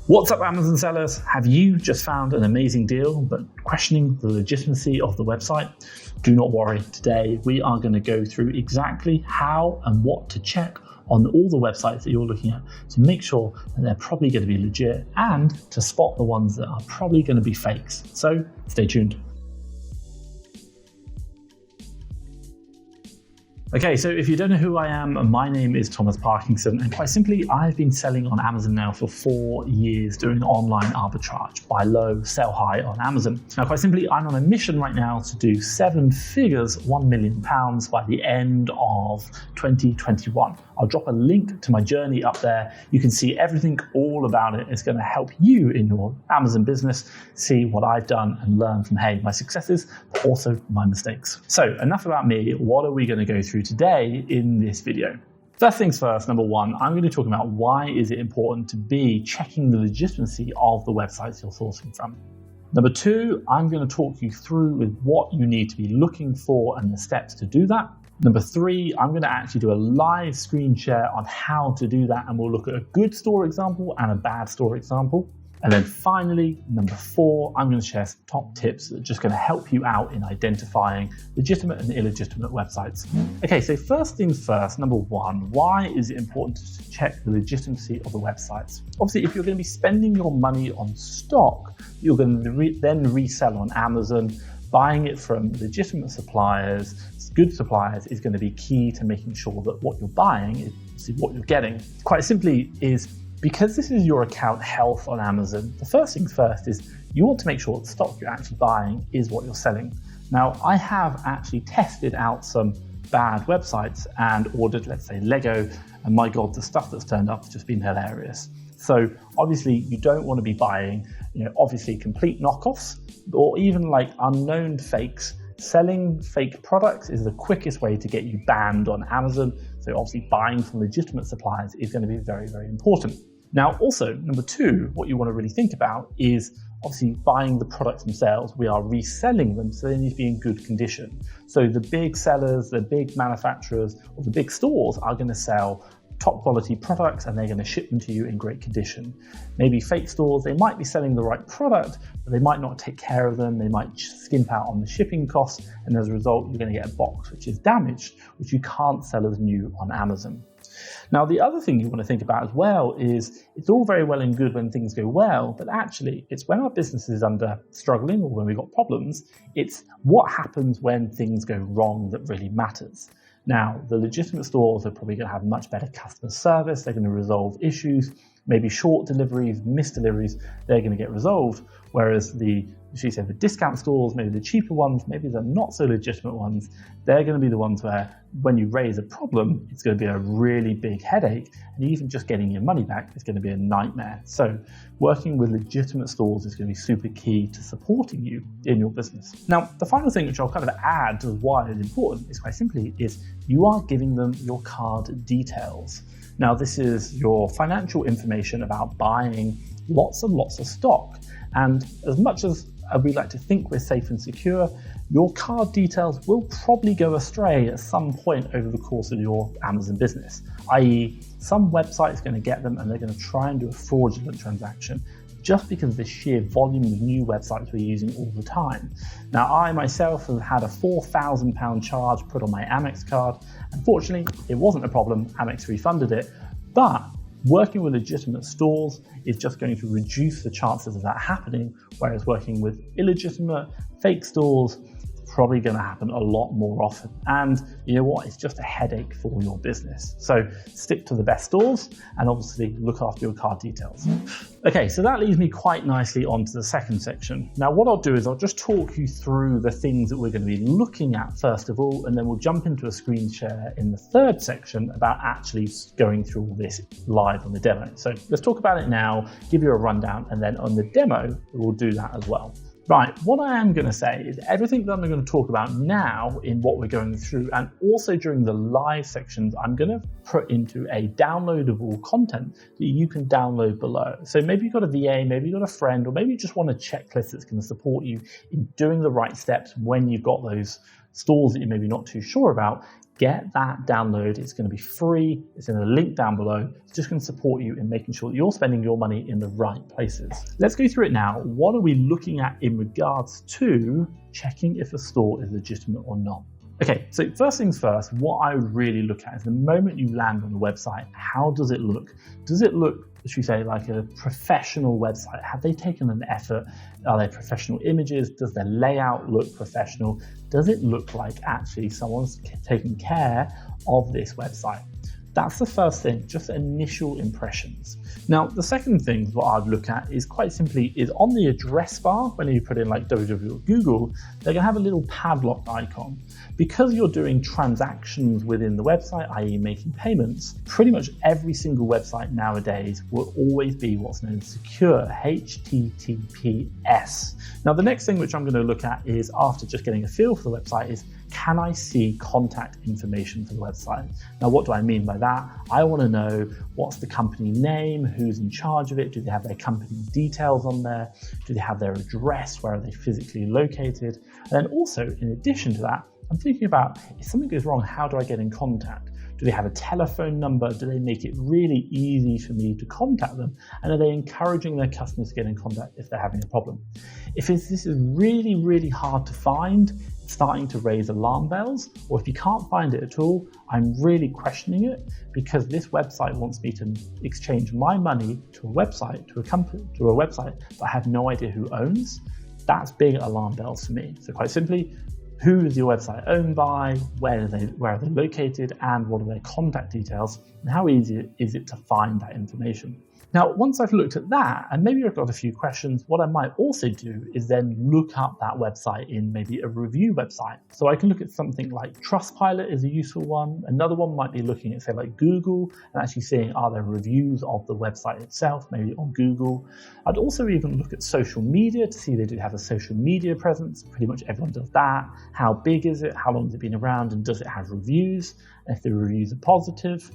What's up, Amazon sellers? Have you just found an amazing deal but questioning the legitimacy of the website? Do not worry. Today we are going to go through exactly how and what to check on all the websites that you're looking at to make sure that they're probably going to be legit and to spot the ones that are probably going to be fakes. So stay tuned. Okay, so if you don't know who I am, my name is Thomas Parkinson, and quite simply, I've been selling on Amazon now for 4 years doing online arbitrage, buy low, sell high on Amazon. Now, quite simply, I'm on a mission right now to do 7 figures, £1 million by the end of 2021. I'll drop a link to my journey up there. You can see everything all about it. It's going to help you in your Amazon business see what I've done and learn from, my successes, but also my mistakes. So enough about me. What are we going to go through today in this video? First things first, number one, I'm going to talk about why is it important to be checking the legitimacy of the websites you're sourcing from. Number two, I'm going to talk you through with what you need to be looking for and the steps to do that. Number three, I'm going to actually do a live screen share on how to do that, and we'll look at a good store example and a bad store example. And then finally, number four, I'm going to share some top tips that are just going to help you out in identifying legitimate and illegitimate websites. Okay, so first things first, number one, why is it important to check the legitimacy of the websites? Obviously, if you're going to be spending your money on stock, you're going to then resell on Amazon. Buying it from legitimate suppliers, good suppliers, is going to be key to making sure that what you're buying is what you're getting. Quite simply is, because this is your account health on Amazon, the first things first is you want to make sure the stock you're actually buying is what you're selling. Now, I have actually tested out some bad websites and ordered, let's say, Lego, and my God, the stuff that's turned up has just been hilarious. So obviously you don't want to be buying, obviously complete knockoffs or even like unknown fakes. Selling fake products is the quickest way to get you banned on Amazon. So obviously buying from legitimate suppliers is going to be very, very important. Now, also, number two, what you want to really think about is obviously buying the products themselves. We are reselling them, so they need to be in good condition. So the big sellers, the big manufacturers, or the big stores are going to sell top quality products and they're going to ship them to you in great condition. Maybe fake stores, they might be selling the right product, but they might not take care of them. They might skimp out on the shipping costs, and as a result, you're going to get a box which is damaged, which you can't sell as new on Amazon. Now, the other thing you want to think about as well is it's all very well and good when things go well, but actually it's when our business is under struggling or when we've got problems, it's what happens when things go wrong that really matters. Now, the legitimate stores are probably going to have much better customer service. They're going to resolve issues, maybe short deliveries, missed deliveries, they're going to get resolved. Whereas the discount stores, maybe the cheaper ones, maybe the not so legitimate ones, they're going to be the ones where when you raise a problem, it's going to be a really big headache. And even just getting your money back is going to be a nightmare. So working with legitimate stores is going to be super key to supporting you in your business. Now, the final thing which I'll kind of add to why it's important is quite simply is you are giving them your card details. Now, this is your financial information about buying lots and lots of stock. And as much as we like to think we're safe and secure, your card details will probably go astray at some point over the course of your Amazon business, i.e. some website's going to get them and they're going to try and do a fraudulent transaction just because of the sheer volume of new websites we're using all the time. Now, I myself have had a £4,000 charge put on my Amex card. Unfortunately, it wasn't a problem. Amex refunded it, but working with legitimate stores is just going to reduce the chances of that happening, whereas working with illegitimate, fake stores is probably going to happen a lot more often. And you know what? It's just a headache for your business. So stick to the best stores and obviously look after your card details. Okay, so that leads me quite nicely onto the second section. Now, what I'll do is I'll just talk you through the things that we're going to be looking at first of all, and then we'll jump into a screen share in the third section about actually going through all this live on the demo. So let's talk about it now, give you a rundown, and then on the demo, we'll do that as well. Right, what I am going to say is everything that I'm going to talk about now in what we're going through, and also during the live sections, I'm going to put into a downloadable content that you can download below. So maybe you've got a VA, maybe you've got a friend, or maybe you just want a checklist that's going to support you in doing the right steps when you've got those stores that you may be not too sure about, get that download. It's going to be free. It's in a link down below. It's just going to support you in making sure that you're spending your money in the right places. Let's go through it now. What are we looking at in regards to checking if a store is legitimate or not? Okay, so first things first, what I would really look at is the moment you land on the website, how does it look? Does it look, should we say, like a professional website? Have they taken an effort? Are they professional images? Does their layout look professional? Does it look like actually someone's taking care of this website? That's the first thing, just initial impressions. Now, the second thing what I'd look at is quite simply is on the address bar, when you put in like www or Google, they're gonna have a little padlock icon. Because you're doing transactions within the website, i.e. making payments, pretty much every single website nowadays will always be what's known as secure, HTTPS. Now, the next thing which I'm gonna look at is, after just getting a feel for the website, is can I see contact information for the website? Now, what do I mean by that? I want to know what's the company name, who's in charge of it, do they have their company details on there, do they have their address, where are they physically located? And then also, in addition to that, I'm thinking about, if something goes wrong, how do I get in contact? Do they have a telephone number? Do they make it really easy for me to contact them? And are they encouraging their customers to get in contact if they're having a problem? If this is really, really hard to find, starting to raise alarm bells, or if you can't find it at all, I'm really questioning it, because this website wants me to exchange my money to a website, to a company, to a website that I have no idea who owns. That's big alarm bells for me. So quite simply, who is your website owned by, where are they located, and what are their contact details, and how easy is it to find that information? Now, once I've looked at that, and maybe I've got a few questions, what I might also do is then look up that website in maybe a review website. So I can look at something like Trustpilot is a useful one. Another one might be looking at, say, like Google, and actually seeing, are there reviews of the website itself, maybe on Google. I'd also even look at social media to see if they do have a social media presence. Pretty much everyone does that. How big is it? How long has it been around? And does it have reviews? And if the reviews are positive,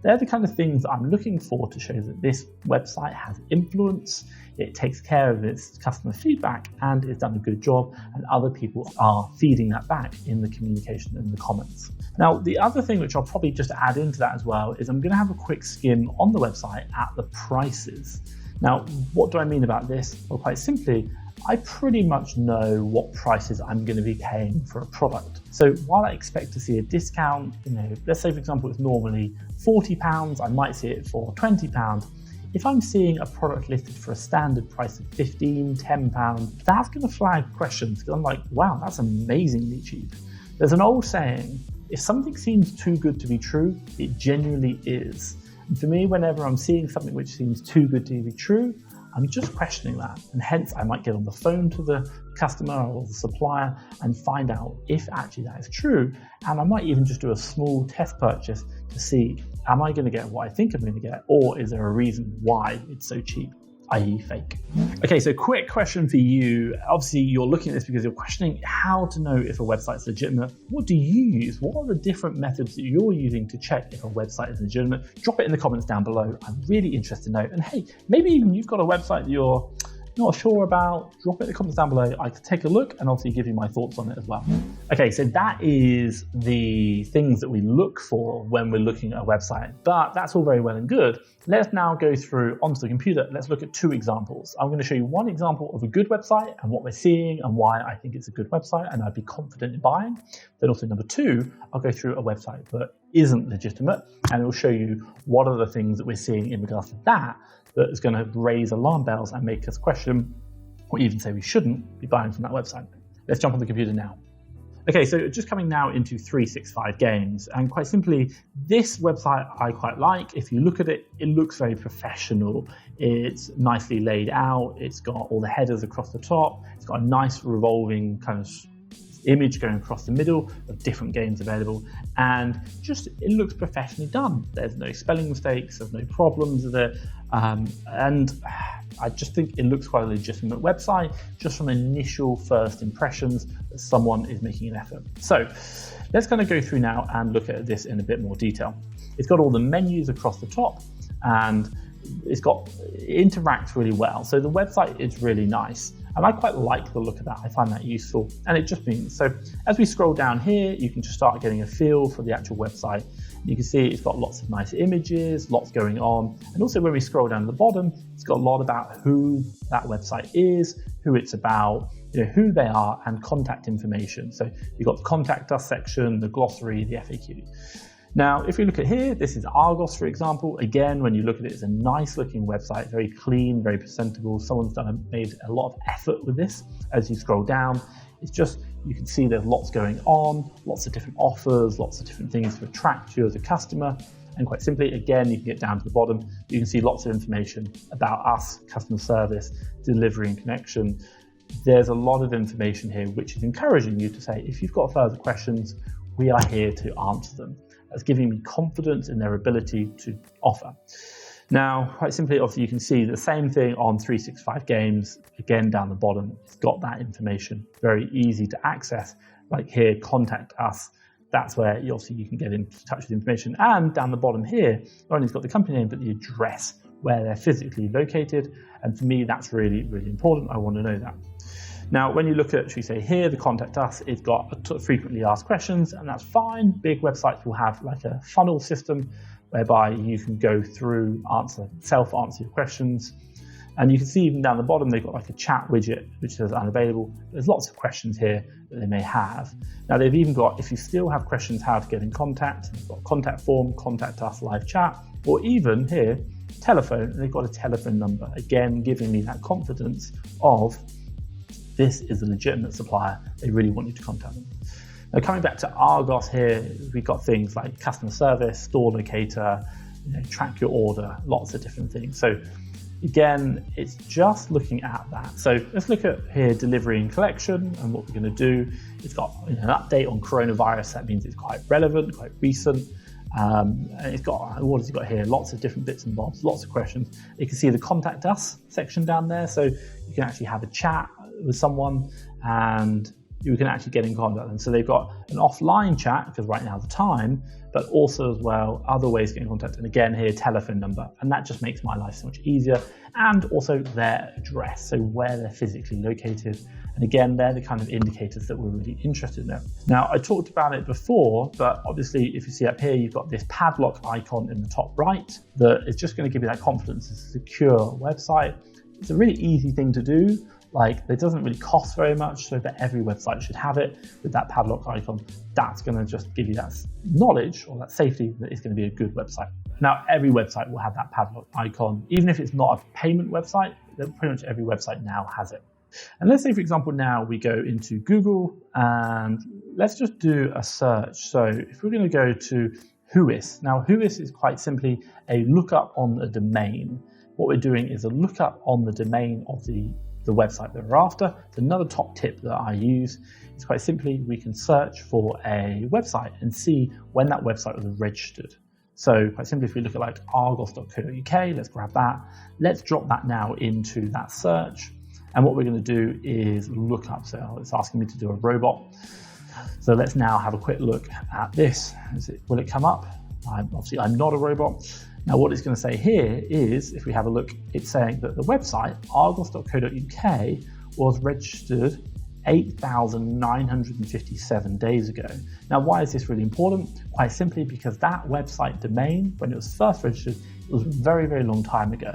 they're the kind of things I'm looking for to show that this website has influence, it takes care of its customer feedback, and it's done a good job, and other people are feeding that back in the communication and the comments. Now, the other thing which I'll probably just add into that as well is I'm going to have a quick skim on the website at the prices. Now, what do I mean about this? Well, quite simply, I pretty much know what prices I'm going to be paying for a product. So while I expect to see a discount, let's say for example it's normally £40, I might see it for £20. If I'm seeing a product listed for a standard price of £15, £10, that's going to flag questions, because I'm like, wow, that's amazingly cheap. There's an old saying, if something seems too good to be true, it genuinely is. And for me, whenever I'm seeing something which seems too good to be true, I'm just questioning that, and hence I might get on the phone to the customer or the supplier and find out if actually that is true, and I might even just do a small test purchase to see, am I going to get what I think I'm going to get, or is there a reason why it's so cheap, i.e. fake? Okay, so quick question for you. Obviously you're looking at this because you're questioning how to know if a website's legitimate. What do you use? What are the different methods that you're using to check if a website is legitimate? Drop it in the comments down below. I'm really interested to know. And hey, maybe even you've got a website that you're not sure about, drop it in the comments down below. I could take a look and obviously give you my thoughts on it as well. Okay, so that is the things that we look for when we're looking at a website, but that's all very well and good. Let's now go through onto the computer. Let's look at two examples. I'm going to show you one example of a good website and what we're seeing and why I think it's a good website and I'd be confident in buying. Then also number two, I'll go through a website that isn't legitimate, and it'll show you what are the things that we're seeing in regards to that is going to raise alarm bells and make us question, or even say we shouldn't be buying from that website. Let's jump on the computer now. Okay, so just coming now into 365 Games, and quite simply, this website I quite like. If you look at it, it looks very professional. It's nicely laid out. It's got all the headers across the top. It's got a nice revolving kind of image going across the middle of different games available, and just it looks professionally done. There's no spelling mistakes, there's no problems with it, and I just think it looks quite a legitimate website just from initial first impressions that someone is making an effort. So let's kind of go through now and look at this in a bit more detail. It's got all the menus across the top, and it interacts really well. So the website is really nice. And I quite like the look of that. I find that useful. And it just means, so as we scroll down here, you can just start getting a feel for the actual website. You can see it's got lots of nice images, lots going on. And also when we scroll down to the bottom, it's got a lot about who that website is, who it's about, who they are, and contact information. So you've got the contact us section, the glossary, the FAQ. Now, if we look at here, this is Argos, for example. Again, when you look at it, it's a nice looking website, very clean, very presentable. Someone's made a lot of effort with this. As you scroll down, it's just, you can see there's lots going on, lots of different offers, lots of different things to attract you as a customer. And quite simply, again, you can get down to the bottom, you can see lots of information about us, customer service, delivery and connection. There's a lot of information here, which is encouraging you to say, if you've got further questions, we are here to answer them. That's giving me confidence in their ability to offer. Now, quite simply, obviously, you can see the same thing on 365 Games. Again, down the bottom, it's got that information, very easy to access. Like here, contact us. That's where you can get in touch with information. And down the bottom here, not only it's got the company name, but the address where they're physically located. And for me, that's really, really important. I want to know that. Now, when you look at, should we say here, the contact us, it's got frequently asked questions, and that's fine. Big websites will have like a funnel system whereby you can go through, self-answer your questions. And you can see even down the bottom, they've got like a chat widget, which says unavailable. There's lots of questions here that they may have. Now they've even got, if you still have questions how to get in contact, they've got contact form, contact us, live chat, or even here, telephone, and they've got a telephone number. Again, giving me that confidence of this is a legitimate supplier. They really want you to contact them. Now coming back to Argos here, we've got things like customer service, store locator, track your order, lots of different things. So again, it's just looking at that. So let's look at here, delivery and collection, and what we're going to do. It's got an update on coronavirus. That means it's quite relevant, quite recent. And it's got, what has it got here? Lots of different bits and bobs, lots of questions. You can see the contact us section down there. So you can actually have a chat with someone and you can actually get in contact with them. So they've got an offline chat, because right now is the time, but also as well, other ways to get in contact. And again, here, telephone number. And that just makes my life so much easier. And also their address, so where they're physically located. And again, they're the kind of indicators that we're really interested in. Now, I talked about it before, but obviously, if you see up here, you've got this padlock icon in the top right that is just going to give you that confidence. It's a secure website. It's a really easy thing to do. Like, it doesn't really cost very much, so that every website should have it with that padlock icon. That's going to just give you that knowledge or that safety that it's going to be a good website. Now, every website will have that padlock icon, even if it's not a payment website. Pretty much every website now has it. And let's say, for example, now we go into Google and let's just do a search. So if we're going to go to Whois, now Whois is quite simply a lookup on a domain. What we're doing is a lookup on the domain of the website that we're after. It's another top tip that I use. It's quite simply, we can search for a website and see when that website was registered. So quite simply, if we look at like argos.co.uk, let's grab that. Let's drop that now into that search. And what we're going to do is look up. So it's asking me to do a robot. So let's now have a quick look at this. Will it come up? Obviously, I'm not a robot. Now, what it's going to say here is, if we have a look, it's saying that the website, argos.co.uk, was registered 8,957 days ago. Now, why is this really important? Quite simply because that website domain, when it was first registered, it was a very, very long time ago.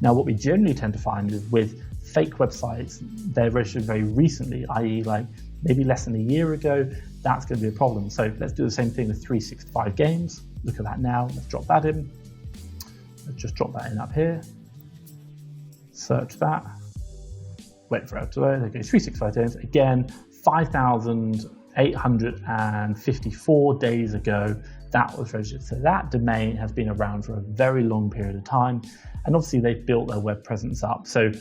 Now, what we generally tend to find is with fake websites, they're registered very recently, i.e. like maybe less than a year ago. That's going to be a problem. So let's do the same thing with 365 Games. Look at that now. Let's drop that in. Let's just drop that in up here. Search that. Wait for it to load. Okay, 365 Games. Again, 5,854 days ago, that was registered. So that domain has been around for a very long period of time. And obviously they've built their web presence up. So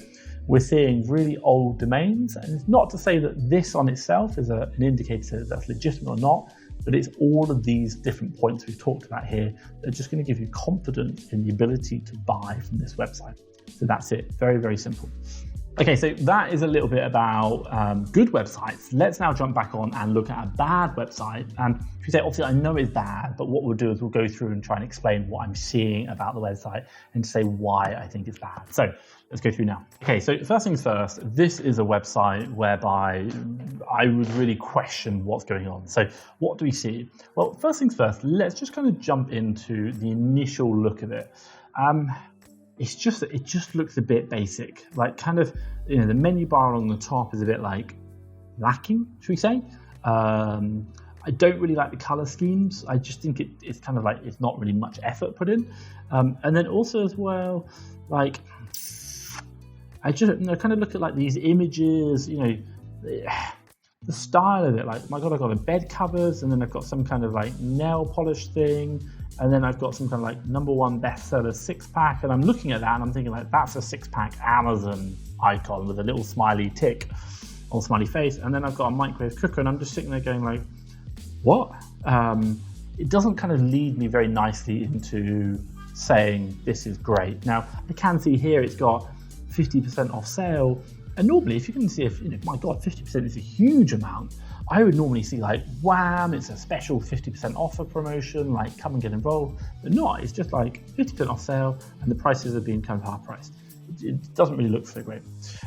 we're seeing really old domains. And it's not to say that this on itself is an indicator that's legitimate or not, but it's all of these different points we've talked about here that are just going to give you confidence in the ability to buy from this website. So that's it. Very, very simple. Okay, so that is a little bit about good websites. Let's now jump back on and look at a bad website. And if you say, obviously I know it's bad, but what we'll do is we'll go through and try and explain what I'm seeing about the website and say why I think it's bad. So let's go through now. Okay, so first things first, this is a website whereby I would really question what's going on. So what do we see? Well, first things first, let's just kind of jump into the initial look of it. It just looks a bit basic, like kind of, the menu bar on the top is a bit like lacking, should we say? I don't really like the color schemes. I just think it's kind of like, it's not really much effort put in. And then also as well, like, I just kind of look at like these images, the style of it, like, my God, I've got a bed covers, and then I've got some kind of like nail polish thing. And then I've got some kind of like #1 bestseller 6-pack, and I'm looking at that and I'm thinking like, that's a 6-pack Amazon icon with a little smiley tick or smiley face. And then I've got a microwave cooker, and I'm just sitting there going like, what? It doesn't kind of lead me very nicely into saying this is great. Now I can see here it's got 50% off sale. And normally, if you can see, my God, 50% is a huge amount. I would normally see like, wham, it's a special 50% offer promotion, like come and get involved. But not, it's just like 50% off sale, and the prices are being kind of half priced. It doesn't really look so great.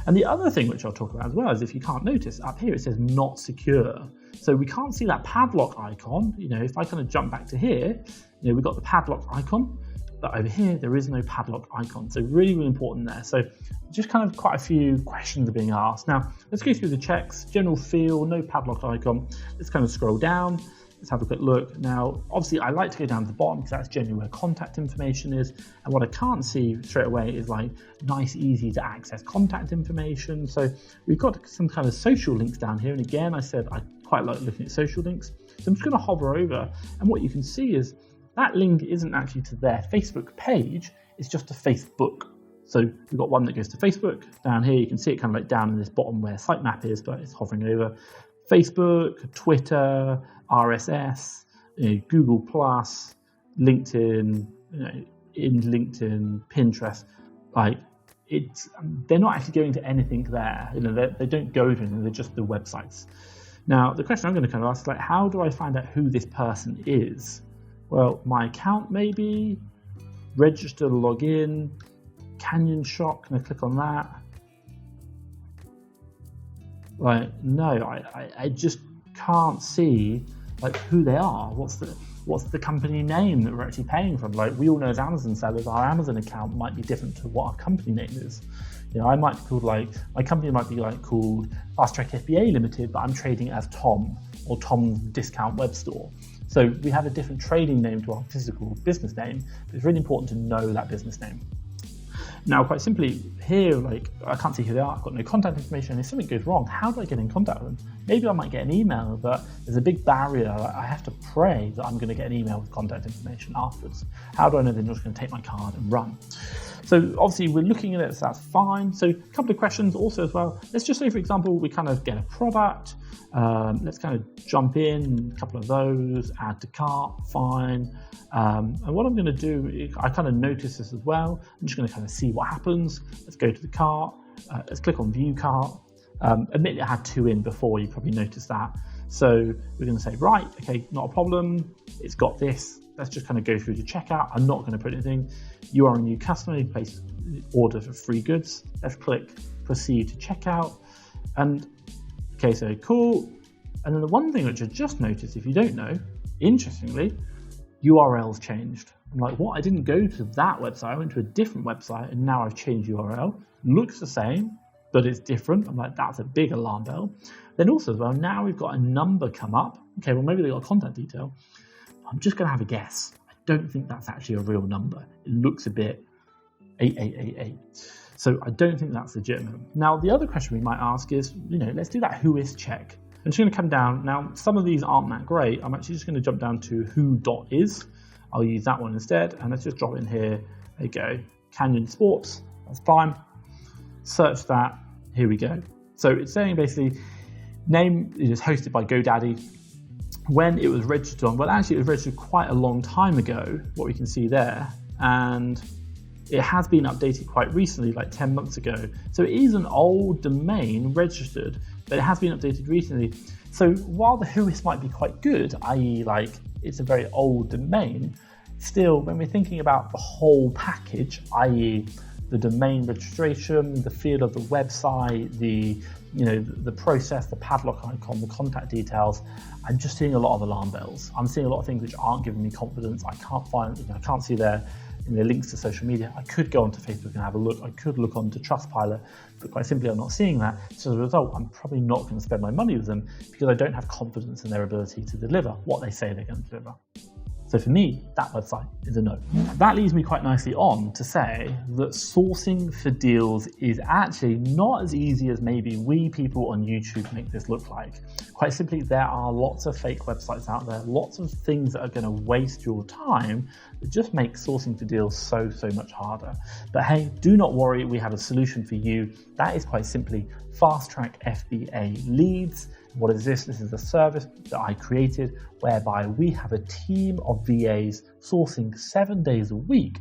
And the other thing which I'll talk about as well is, if you can't notice, up here it says not secure. So we can't see that padlock icon. If I kind of jump back to here, we've got the padlock icon. But over here, there is no padlock icon. So really, really important there. So just kind of quite a few questions are being asked. Now, let's go through the checks. General feel, no padlock icon. Let's kind of scroll down. Let's have a quick look. Now, obviously, I like to go down to the bottom because that's generally where contact information is. And what I can't see straight away is like nice, easy to access contact information. So we've got some kind of social links down here. And again, I said I quite like looking at social links. So I'm just going to hover over. And what you can see is that link isn't actually to their Facebook page, it's just to Facebook. So we've got one that goes to Facebook. Down here, you can see it kind of like down in this bottom where sitemap is, but it's hovering over. Facebook, Twitter, RSS, Google+, LinkedIn, in LinkedIn, Pinterest. Like, they're not actually going to anything there. They don't go to anything, they're just the websites. Now, the question I'm going to kind of ask is like, how do I find out who this person is? Well, my account maybe, register to log in, Canyon Shop, can I click on that? Like, no, I just can't see like who they are. What's the company name that we're actually paying from? Like, we all know as Amazon sellers, our Amazon account might be different to what our company name is. I might be called like, my company might be like called FastTrackFBA Limited, but I'm trading as Tom or Tom's Discount Web Store. So we have a different trading name to our physical business name, but it's really important to know that business name. Now, quite simply, here, like, I can't see who they are, I've got no contact information, and if something goes wrong, how do I get in contact with them? Maybe I might get an email, but there's a big barrier. I have to pray that I'm going to get an email with contact information afterwards. How do I know they're not just going to take my card and run? So obviously we're looking at it, so that's fine. So a couple of questions also as well. Let's just say, for example, we kind of get a product. Let's kind of jump in, a couple of those, add to cart, fine. And what I'm going to do, I kind of notice this as well. I'm just going to kind of see what happens. Let's go to the cart. Let's click on view cart. Admittedly, I had 2 in before, you probably noticed that. So we're going to say, right, okay, not a problem. It's got this. Let's just kind of go through to checkout. I'm not going to put anything. You are a new customer, you place order for free goods. Let's click proceed to checkout. And okay, so cool. And then the one thing which I just noticed, if you don't know, interestingly, URL's changed. I'm like, what? I didn't go to that website. I went to a different website and now I've changed URL. Looks the same, but it's different. I'm like, that's a big alarm bell. Then also as well, now we've got a number come up. Okay, well, maybe they got a contact detail. I'm just going to have a guess. I don't think that's actually a real number. It looks a bit 8888. So I don't think that's legitimate. Now, the other question we might ask is, let's do that who is check. I'm just going to come down. Now, some of these aren't that great. I'm actually just going to jump down to who.is. I'll use that one instead. And let's just drop in here. There you go. Canyon Sports. That's fine. Search that. Here we go. So it's saying basically, name is hosted by GoDaddy. When it was registered on, well, actually it was registered quite a long time ago, what we can see there. And it has been updated quite recently, like 10 months ago. So it is an old domain registered, but it has been updated recently. So while the whois might be quite good, i.e. like it's a very old domain, still when we're thinking about the whole package, i.e. the domain registration, the feel of the website, the process, the padlock icon, the contact details, I'm just seeing a lot of alarm bells. I'm seeing a lot of things which aren't giving me confidence. I can't see their links to social media. I could go onto Facebook and have a look. I could look onto Trustpilot, but quite simply I'm not seeing that. So as a result, I'm probably not going to spend my money with them because I don't have confidence in their ability to deliver what they say they're going to deliver. So for me, that website is a no. That leads me quite nicely on to say that sourcing for deals is actually not as easy as maybe we people on YouTube make this look like. Quite simply, there are lots of fake websites out there, lots of things that are going to waste your time that just make sourcing for deals so much harder. But hey, do not worry, we have a solution for you. That is quite simply FastTrackFBA Leads. What is this? This is a service that I created whereby we have a team of VAs sourcing 7 days a week,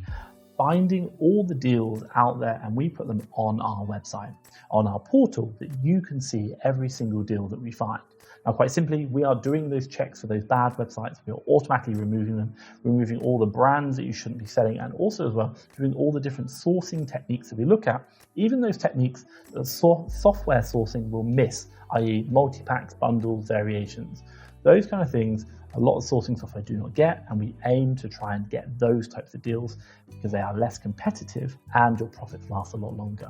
finding all the deals out there, and we put them on our website, on our portal, that you can see every single deal that we find. Now, quite simply, we are doing those checks for those bad websites. We are automatically removing them, removing all the brands that you shouldn't be selling, and also as well, doing all the different sourcing techniques that we look at, even those techniques that software sourcing will miss, i.e. multi-packs, bundles, variations. Those kind of things, a lot of sourcing software do not get, and we aim to try and get those types of deals because they are less competitive and your profits last a lot longer.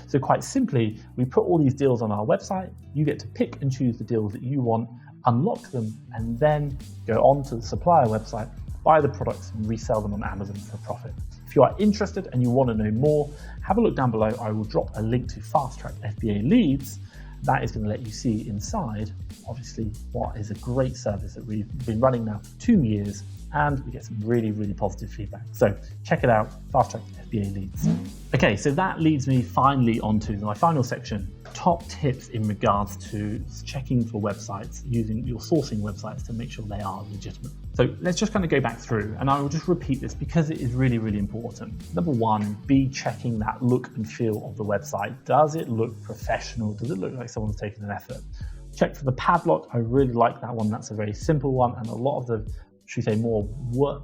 So quite simply, we put all these deals on our website. You get to pick and choose the deals that you want, unlock them, and then go on to the supplier website, buy the products and resell them on Amazon for profit. If you are interested and you want to know more, have a look down below. I will drop a link to FastTrackFBA Leads. That is going to let you see inside, obviously, what is a great service that we've been running now for 2 years, and we get some really positive feedback. So check it out, FastTrackFBA Leads. Okay, so that leads me finally onto my final section, top tips in regards to checking for websites, using your sourcing websites to make sure they are legitimate. So let's just kind of go back through, and I will just repeat this because it is really important. Number one, be checking that look and feel of the website. Does it look professional? Does it look like someone's taken an effort? Check for the padlock. I really like that one. That's a very simple one, and a lot of the, should we say, more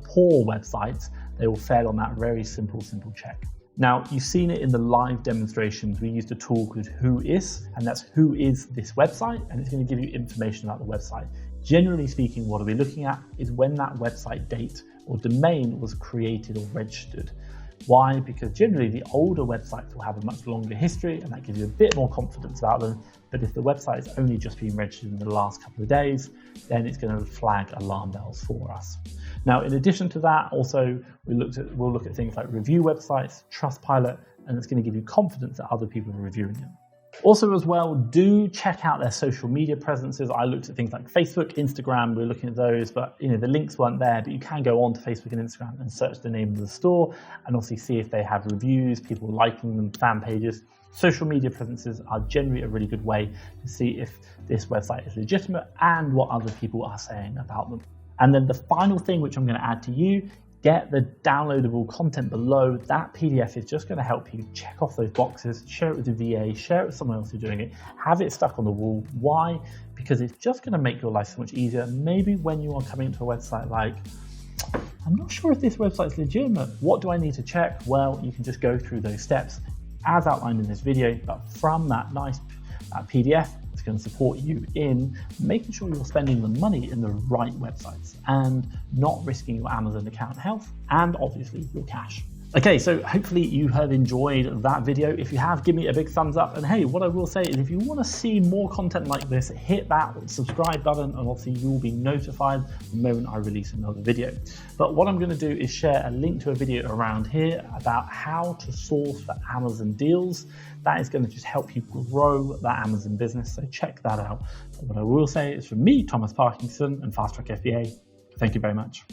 poor websites, they will fail on that very simple check. Now, you've seen it in the live demonstrations. We used a tool called whois, and that's who is this website, and it's going to give you information about the website. Generally speaking, what are we looking at is when that website date or domain was created or registered. Why? Because generally the older websites will have a much longer history, and that gives you a bit more confidence about them. But if the website has only just been registered in the last couple of days, then it's going to flag alarm bells for us. Now, in addition to that, also we'll look at things like review websites, Trustpilot, and it's going to give you confidence that other people are reviewing it. Also as well, do check out their social media presences. I looked at things like Facebook, Instagram, we're looking at those, but the links weren't there, but you can go on to Facebook and Instagram and search the name of the store and obviously see if they have reviews, people liking them, fan pages. Social media presences are generally a really good way to see if this website is legitimate and what other people are saying about them. And then the final thing, which I'm going to add to you, get the downloadable content below. That PDF is just going to help you check off those boxes, share it with the VA, share it with someone else who's doing it, have it stuck on the wall. Why? Because it's just going to make your life so much easier. Maybe when you are coming to a website like, I'm not sure if this website's legitimate, what do I need to check? Well, you can just go through those steps as outlined in this video, but from that nice PDF, it's going to support you in making sure you're spending the money in the right websites and not risking your Amazon account health and obviously your cash. Okay, so hopefully you have enjoyed that video. If you have, give me a big thumbs up. And hey, what I will say is if you want to see more content like this, hit that subscribe button and obviously you will be notified the moment I release another video. But what I'm going to do is share a link to a video around here about how to source for Amazon deals. That is going to just help you grow that Amazon business. So check that out. But what I will say is from me, Thomas Parkinson and FastTrackFBA, thank you very much.